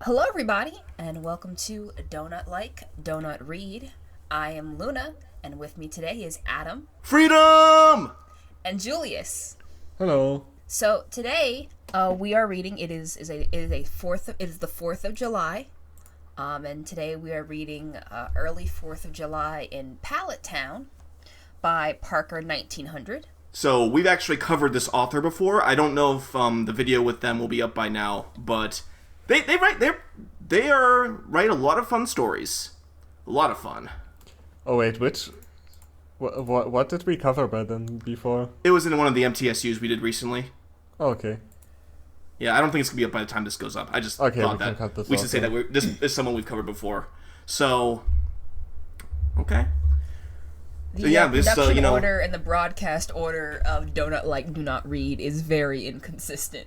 Hello, everybody, and welcome to Donut Like, Donut Read. I am Luna, and with me today is Adam. Freedom! And Julius. Hello. So today, we are reading. It is the 4th of July, and today we are reading early 4th of July in Pallet Town by Parker 1900. So, we've actually covered this author before. I don't know if the video with them will be up by now, but they write a lot of fun stories. A lot of fun. Oh wait, what did we cover by them before? It was in one of the MTSUs we did recently. Oh, okay. Yeah, I don't think it's gonna be up by the time this goes up. I just Okay, thought we can that cut this we off should say then. that this is someone we've covered before. So, okay. The yeah, production order and the broadcast order of Donut Like, Do Not Read is very inconsistent.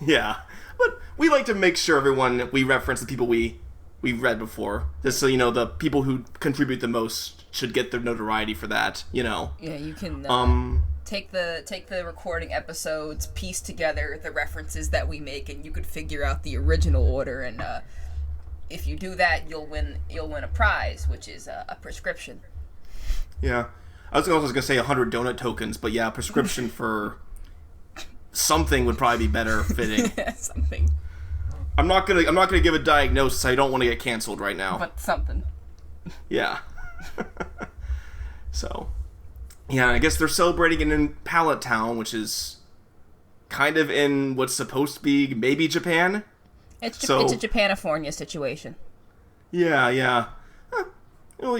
Yeah, but we like to make sure we reference the people we've read before. Just so the people who contribute the most should get their notoriety for that. Yeah, you can take the recording episodes, piece together the references that we make, and you could figure out the original order. And if you do that, you'll win a prize, which is a prescription. Yeah, I was also gonna say 100 donut tokens, but yeah, prescription for something would probably be better fitting. Something. I'm not gonna give a diagnosis. I don't want to get canceled right now. But something. Yeah. So, yeah, I guess they're celebrating it in Pallet Town, which is kind of in what's supposed to be maybe Japan. It's a Japanifornia situation. Yeah. Well,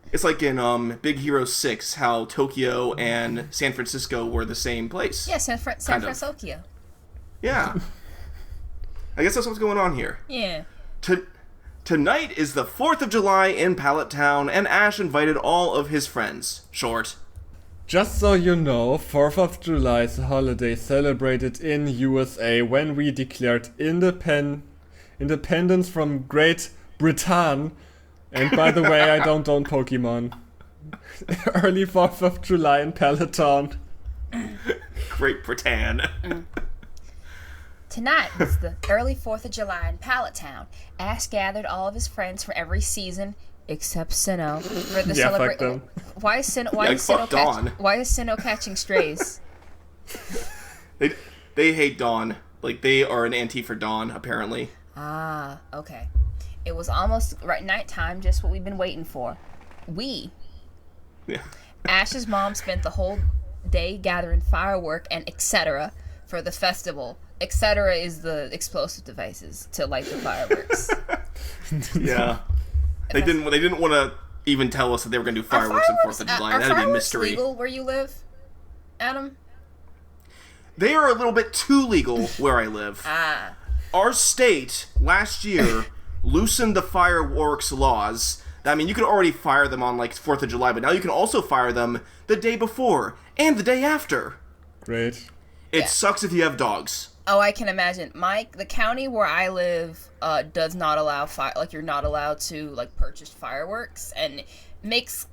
it's like in Big Hero 6, how Tokyo and San Francisco were the same place. Yeah, San Francisco. Yeah. I guess that's what's going on here. Yeah. Tonight is the 4th of July in Pallet Town, and Ash invited all of his friends. Short. Just so you know, 4th of July is a holiday celebrated in USA when we declared independence from Great Britain. And by the way, I don't own Pokémon. Early 4th of July in Pallet Town. Great Britain. Tonight was the early 4th of July in Pallet Town. Ash gathered all of his friends from every season, except Sinnoh, for the fuck them. Why is Sinnoh catching strays? They hate Dawn. Like, they are an anti for Dawn, apparently. Ah, okay. It was almost nighttime, just what we've been waiting for. Yeah. Ash's mom spent the whole day gathering firework and etc. for the festival. Etc. is the explosive devices to light the fireworks. Yeah. They didn't want to even tell us that they were going to do fireworks on 4th of July. That'd be a mystery. Are fireworks legal where you live, Adam? They are a little bit too legal where I live. Ah. Our state, last year, loosened the fireworks laws. I mean, you could already fire them on, 4th of July, but now you can also fire them the day before and the day after. Great. It sucks if you have dogs. Oh, I can imagine. The county where I live does not allow you're not allowed to purchase fireworks, and it makes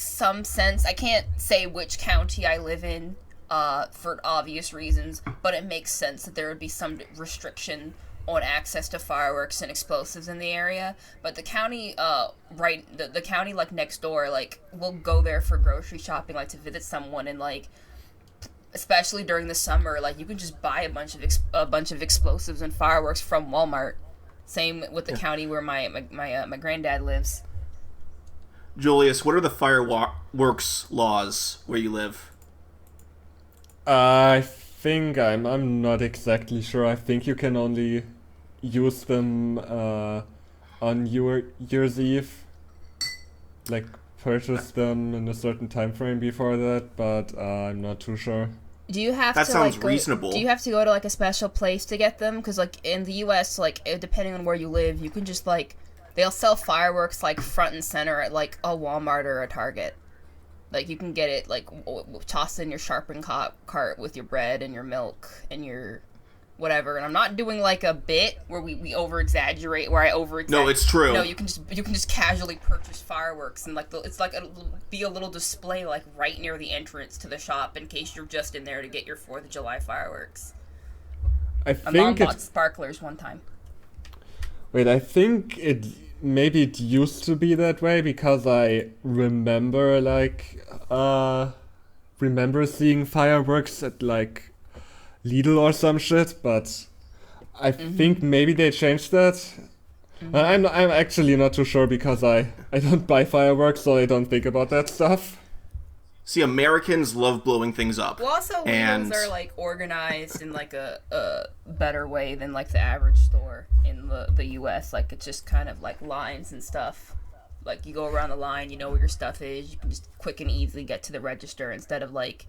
some sense. I can't say which county I live in for obvious reasons, but it makes sense that there would be some restriction on access to fireworks and explosives in the area. But the county the county next door, we'll go there for grocery shopping, to visit someone, and especially during the summer, you can just buy a bunch of explosives and fireworks from Walmart. Same with the county where my granddad lives. Julius, what are the fireworks laws where you live? I think I'm not exactly sure. I think you can only use them on New Year's Eve. Purchase them in a certain time frame before that, but I'm not too sure. Do you have that to sounds reasonable. Do you have to go to a special place to get them? Because in the U.S., depending on where you live, you can just they'll sell fireworks front and center at a Walmart or a Target. You can get it tossed in your sharpened cart with your bread and your milk and your whatever. And I'm not doing a bit where we over exaggerate. No, it's true. No, you can just casually purchase fireworks, and it'll be a little display right near the entrance to the shop in case you're just in there to get your 4th of July fireworks. I My mom think bought it. sparklers one time. Wait, I think it. Maybe it used to be that way because I remember remember seeing fireworks at like Lidl or some shit, but I think maybe they changed that. I'm actually not too sure because I don't buy fireworks, so I don't think about that stuff. See, Americans love blowing things up. Well, also, and Lidls are, like, organized in, like, a better way than, like, the average store in the U.S. Like, it's just kind of, like, lines and stuff. Like, you go around the line, you know where your stuff is, you can just quick and easily get to the register instead of, like,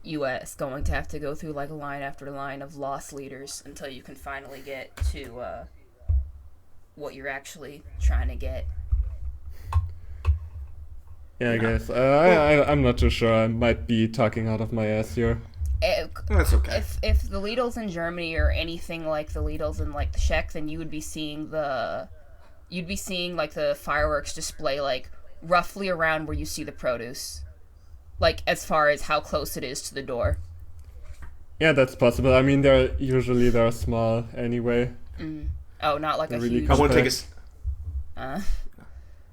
U.S. going to have to go through, like, line after line of lost leaders until you can finally get to, what you're actually trying to get. Yeah, I guess. I'm not too sure. I might be talking out of my ass here. That's okay. If the Lidls in Germany are anything like the Lidls in like the Czech, then you would be seeing like the fireworks display like roughly around where you see the produce, like as far as how close it is to the door. Yeah, that's possible. I mean, they're small anyway. Oh, not like They're a really huge. I want to take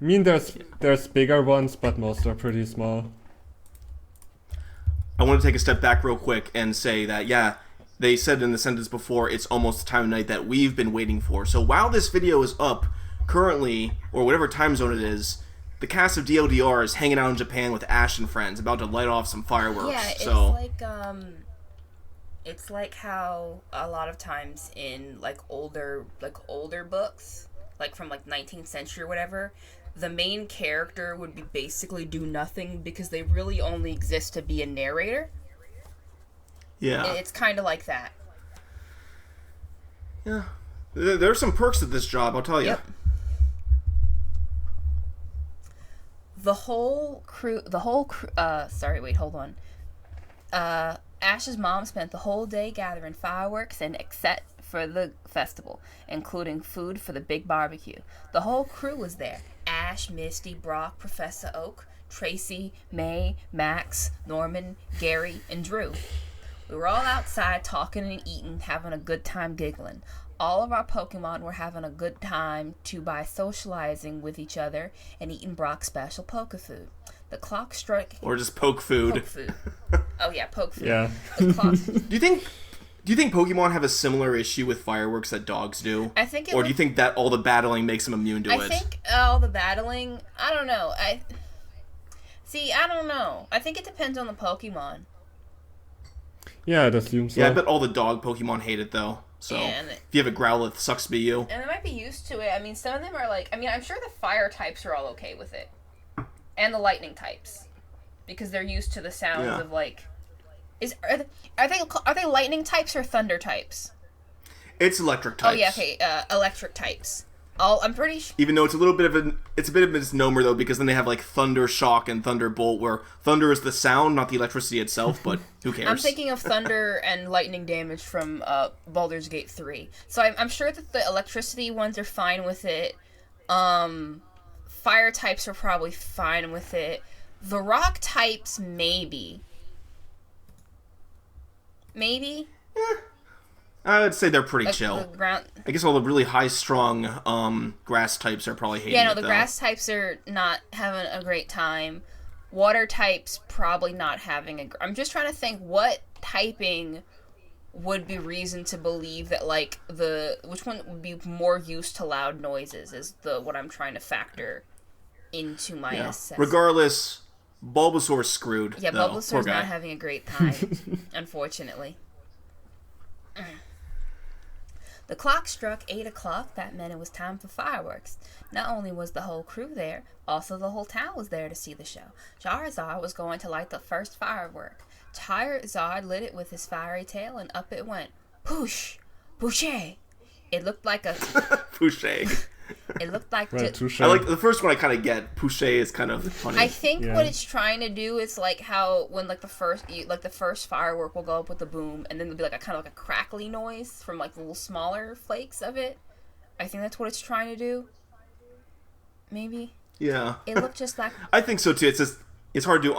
I mean, there's bigger ones, but most are pretty small. I want to take a step back real quick and say that, yeah, they said in the sentence before, it's almost the time of night that we've been waiting for. So while this video is up, currently, or whatever time zone it is, the cast of DLDR is hanging out in Japan with Ash and friends, about to light off some fireworks. Yeah, it's like how a lot of times in like older books, like from like 19th century or whatever, the main character would be basically do nothing because they really only exist to be a narrator. Yeah. It's kind of like that. Yeah. There's some perks to this job, I'll tell you. Yep. The whole crew, sorry, wait, hold on. Ash's mom spent the whole day gathering fireworks and except for the festival, including food for the big barbecue. The whole crew was there. Ash, Misty, Brock, Professor Oak, Tracy, May, Max, Norman, Gary, and Drew. We were all outside talking and eating, having a good time giggling. All of our Pokemon were having a good time too by socializing with each other and eating Brock's special Poke food. The clock struck. Or just poke food. Poke food. Oh yeah, poke food. Yeah. The clock. Do you think Pokemon have a similar issue with fireworks that dogs do? I think Or do you think that all the battling makes them immune to it? I think all the battling. I don't know. I don't know. I think it depends on the Pokemon. Yeah, I'd assume so. Yeah, I bet all the dog Pokemon hate it though. So if you have a Growlithe, sucks to be you. And they might be used to it. I mean, some of them are like. I mean, I'm sure the fire types are all okay with it, and the lightning types, because they're used to the sounds of like. Are they lightning types or thunder types? It's electric types. Oh yeah, okay. Electric types. I'm pretty sure. Even though it's a bit of a misnomer though, because then they have like Thunder Shock and Thunderbolt, where thunder is the sound, not the electricity itself. But who cares? I'm thinking of thunder and lightning damage from Baldur's Gate 3. So I'm sure that the electricity ones are fine with it. Fire types are probably fine with it. The rock types, maybe. Maybe? I would say they're pretty chill. The ground... I guess all the really high-strong grass types are probably hating it. Yeah, no, the grass types are not having a great time. Water types probably not having a... I'm just trying to think what typing would be reason to believe that, like, which one would be more used to loud noises is what I'm trying to factor into my assessment. Regardless, Bulbasaur's screwed. Yeah, though. Bulbasaur's not having a great time, unfortunately. The clock struck 8 o'clock. That meant it was time for fireworks. Not only was the whole crew there, also the whole town was there to see the show. Charizard was going to light the first firework. Charizard lit it with his fiery tail, and up it went. Poosh! Poochay! It looked like a... Pouche. It looked like... I like the first one I kind of get. Pouche is kind of funny. I think what it's trying to do is like how when like the first firework will go up with the boom, and then there'll be like a kind of like a crackly noise from like the little smaller flakes of it. I think that's what it's trying to do. Maybe. Yeah. It looked just like... I think so too. It's hard to do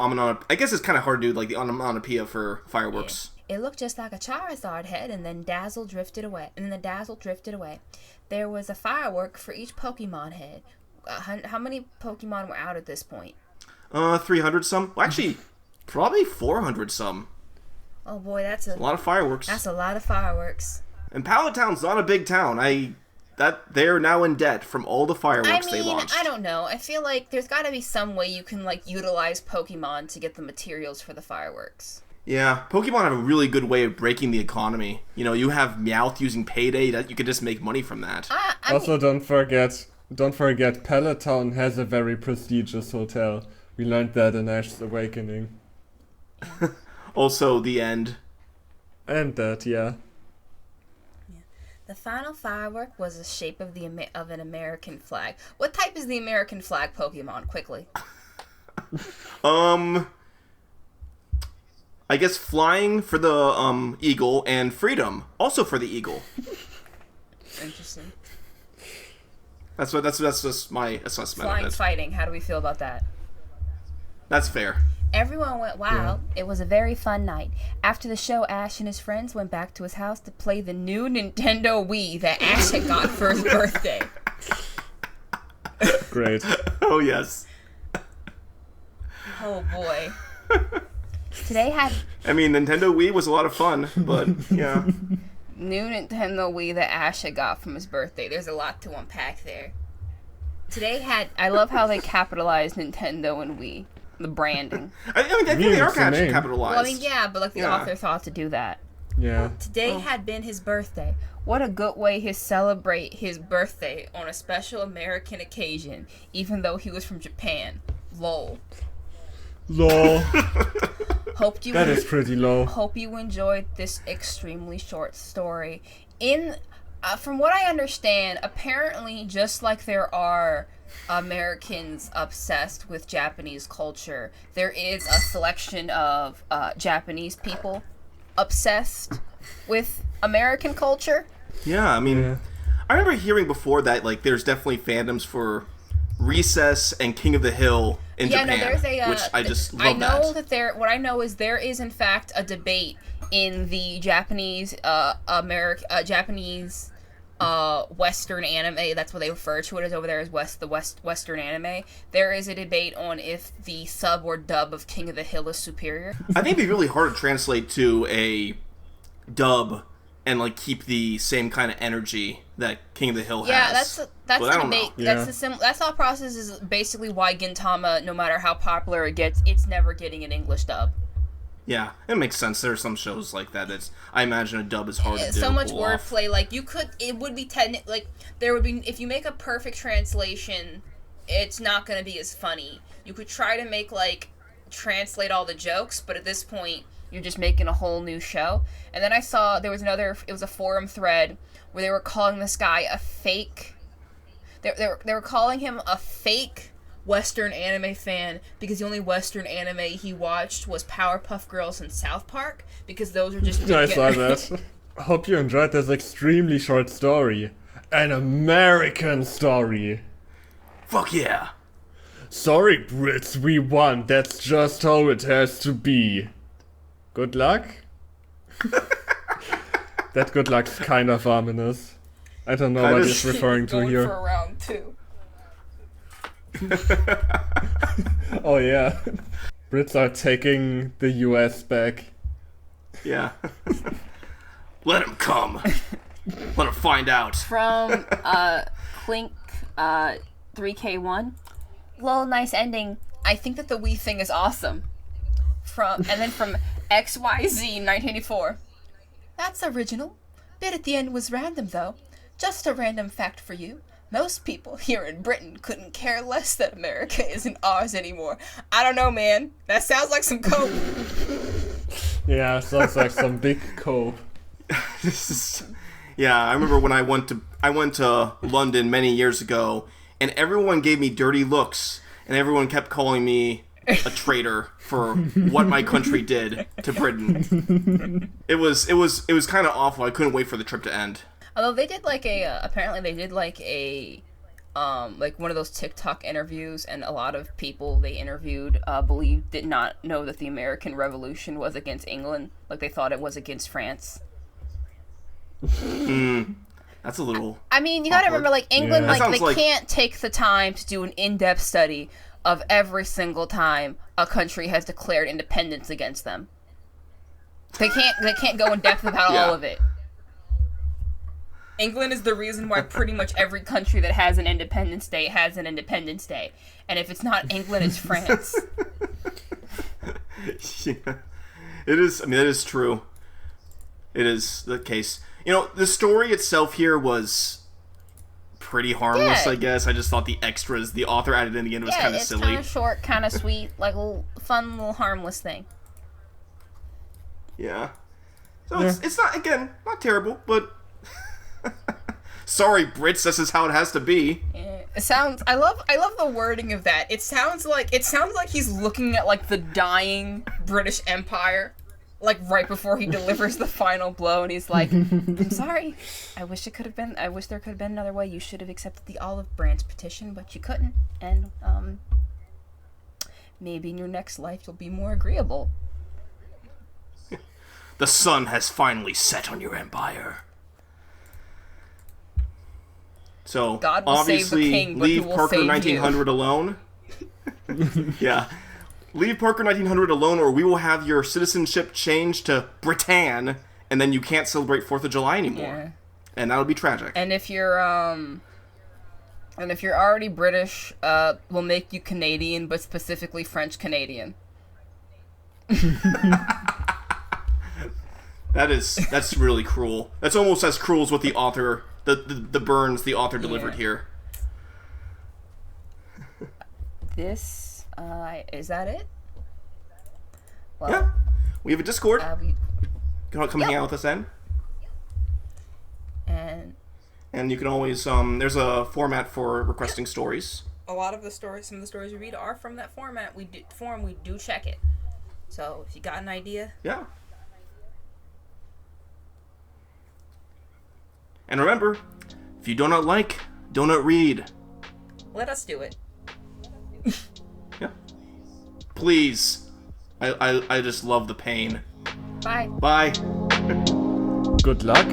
I guess it's kind of hard to do like the onomatopoeia for fireworks. It looked just like a Charizard head, and then Dazzle drifted away. There was a firework for each Pokemon head. How many Pokemon were out at this point? 300 some. Well, actually, probably 400 some. Oh boy, that's a lot of fireworks. That's a lot of fireworks. And Pallet Town's not a big town. They're now in debt from all the fireworks they launched. I don't know. I feel like there's got to be some way you can like utilize Pokemon to get the materials for the fireworks. Yeah, Pokemon have a really good way of breaking the economy. You know, you have Meowth using Payday. That you could just make money from that. Also, don't forget, Pallet Town has a very prestigious hotel. We learned that in Ash's Awakening. Also, the end. And that, yeah. The final firework was the shape of an American flag. What type is the American flag Pokemon? Quickly. I guess flying for the eagle and freedom also for the eagle. Interesting. That's just my assessment Flying of it. fighting. How do we feel about that? That's fair. Everyone went wild. Yeah. It was a very fun night. After the show, Ash and his friends went back to his house to play the new Nintendo Wii that Ash had got for his birthday. Great. Oh, yes. Oh, boy. Nintendo Wii was a lot of fun, but, yeah. New Nintendo Wii that Ash had got from his birthday. There's a lot to unpack there. I love how they capitalized Nintendo and Wii. The branding. I think they are capitalized. Well, yeah, but the author thought to do that. Yeah. Today had been his birthday. What a good way to celebrate his birthday on a special American occasion, even though he was from Japan. Lol. That is pretty low. Hope you enjoyed this extremely short story. From what I understand, apparently, just like there are Americans obsessed with Japanese culture, there is a selection of Japanese people obsessed with American culture. Yeah, I remember hearing before that there's definitely fandoms for Recess and King of the Hill in Japan, which I just love. What I know is there is in fact a debate in the Japanese Japanese Western anime. That's what they refer to it as over there as Western anime. There is a debate on if the sub or dub of King of the Hill is superior. I think it'd be really hard to translate to a dub and keep the same kind of energy that King of the Hill has. Yeah, that's the debate. Yeah. That thought process is basically why Gintama, no matter how popular it gets, it's never getting an English dub. Yeah, it makes sense. There are some shows like that. I imagine a dub is hard to do. So much wordplay. It would be there would be, if you make a perfect translation, it's not going to be as funny. You could try to make translate all the jokes, but at this point, you're just making a whole new show. And then I saw there was it was a forum thread where they were calling this guy a fake. They were calling him a fake Western anime fan because the only Western anime he watched was Powerpuff Girls and South Park, because those are just... I saw that. Hope you enjoyed this extremely short story. An American story. Fuck yeah. Sorry, Brits, we won. That's just how it has to be. Good luck? That good luck's kind of ominous. I don't know what he's referring to here. For round 2. Oh yeah. Brits are taking the US back. Yeah. Let him come. Let him find out. From Clink 3K1. Lol, nice ending. I think that the Wii thing is awesome. From XYZ 1984. That's original. Bit at the end was random though. Just a random fact for you. Most people here in Britain couldn't care less that America isn't ours anymore. I don't know, man. That sounds like some coke. Yeah, sounds like some big coke. Yeah, I remember when I went to London many years ago, and everyone gave me dirty looks, and everyone kept calling me a traitor for what my country did to Britain. It was kind of awful. I couldn't wait for the trip to end. Although they did apparently they did a like one of those TikTok interviews, and a lot of people they interviewed did not know that the American Revolution was against England. Like, they thought it was against France. That's a little. I mean, you gotta awkward. remember, like, England, Yeah. like, they can't take the time to do an in-depth study of every single time a country has declared independence against them. They can't go in depth about Yeah. all of it. England is the reason why pretty much every country that has an Independence Day has an Independence Day. And if it's not England, it's France. Yeah. It is. I mean, that is true. It is the case. You know, the story itself here was pretty harmless, Yeah. I guess. I just thought the extras the author added in the end was Yeah, kind of it's silly. kind of short, kind of sweet, like a little fun, little harmless thing. Yeah. So it's not, again, not terrible, but sorry, Brits, this is how it has to be. Yeah. It sounds. I love the wording of that. It sounds like he's looking at, like, the dying British Empire, like, right before he delivers the final blow, and he's like, "I'm sorry. I wish there could have been another way. You should have accepted the olive branch petition, but you couldn't. And maybe in your next life you'll be more agreeable." The sun has finally set on your empire. So, God will save the obviously, king, but leave who will Parker save 1900 alone. Yeah. Leave Parker 1900 alone, or we will have your citizenship changed to Britain, and then you can't celebrate 4th of July anymore. Yeah. And that'll be tragic. And if you're already British, we'll make you Canadian, but specifically French Canadian. That's really cruel. That's almost as cruel as what the author, the burns the author delivered here. This, is that it? Well, Yeah. We have a Discord. we, Come hang out with us then. and And you can always, there's a format for requesting stories. a lot of some of the stories we read are from that format. We do check it. So if you got an idea, Yeah. And remember, if you do not like, do not read. let us do it. Yeah. Please. I just love the pain. Bye. Bye. Good luck.